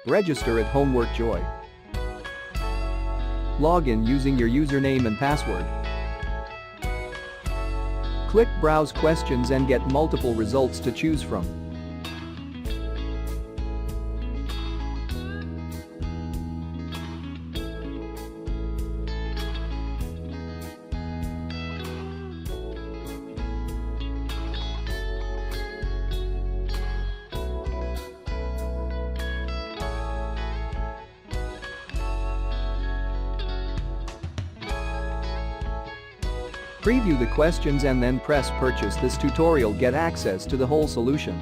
Register at Homework Joy. Log in using your username and password. Click Browse Questions and get multiple results to choose from. Preview the questions and then press Purchase. This tutorial get access to the whole solution.